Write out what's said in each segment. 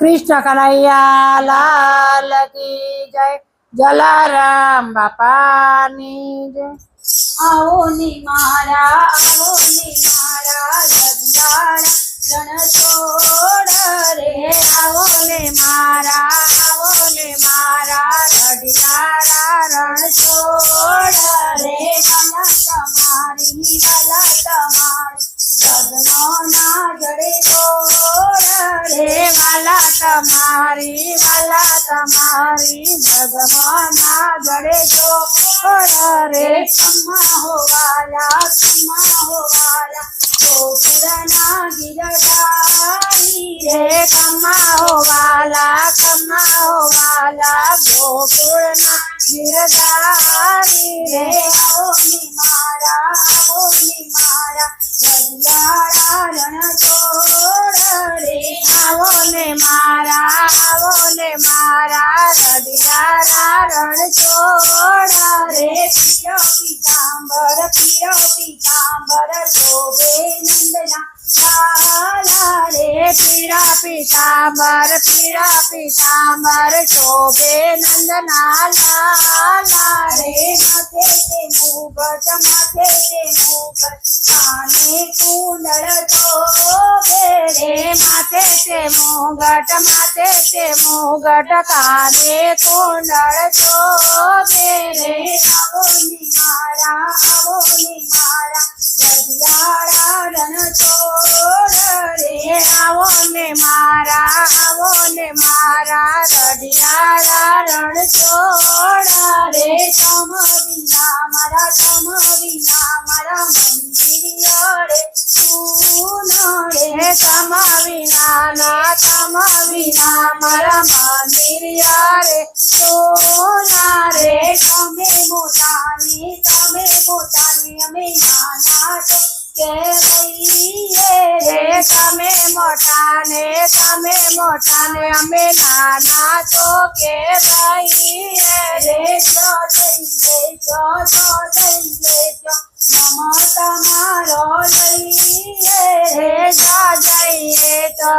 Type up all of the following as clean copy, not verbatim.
कृष्ण कन्हैया लाल की जय। जलाराम बापानी जय। आओ ने मारा जगदाड़ा रण छोड़ रे। आवो ने मारा रडियारा रण छोड़ रे। वाला तुम्हारी जगनो ना जड़े छोड़ रे। वाला तुम्हारी जगमाना जड़े छोड़ रे। खम्मा हो वाला तो पुराना गिरधारी रे खम्मा हो वाला गोकुल ना गिरधारी रे। आओ ने मारा रजियाड़ा रण छोड़ रे। आवो ने मारा रडियारा रण छोड़ रे। पियो पीतांबर शोभे नंदना लाला रे। पीरा पीतांबर शोभे नंदना लाला रे। माथे ते मुगट काने कुंडल शोभे रे। माथे ते मुगट काने कुंडल शोभे रे। आवो ने मारा रजियाड़ा रण छोड़ रे। आवो ने मारा रडियारा रण छोड़ रे। तम विना मारा मंदिर रे सुन रे। तम विना मारा मंदिर रे सोना रे। તમે મોટાને અમે નાના તો કહેવાઈએ રે। તમે મોટાને અમે નાના તો કે ભાઈ રે। જો નમ તમારો લઈએ રે। જઈએ તો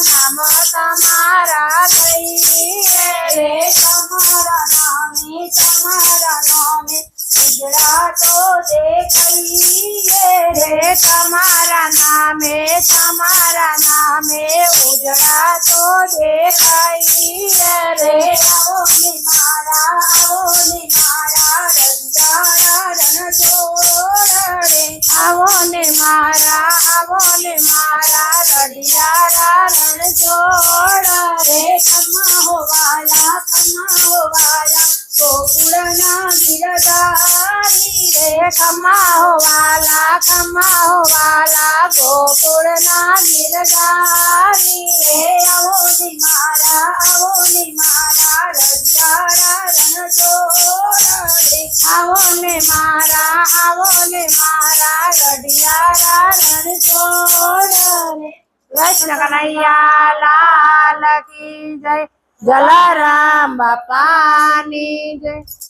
નામ તમારા લઈએ રે। તમારા નામે ઉજળા તો દેખાઈએ રે। તમારા નામે ઉજળા તો દેખાઈએ રે। આવો ને મારા રજિયાળા રણ છોડ રે। आवो ने मारा रडियारा रण छोड़ रे। खम्मा हो वाला गोकुळना गिरधारी रे। खम्मा हो वाला गोकुल ना गिरधारी रे। आवो ने मारा रजियाड़ा रण छोड़ रे। आवो ने मारा रडियारा रण छोड़ रे। कृष्ण कन्हैया लाल की जय। जलाराम बापानी जय।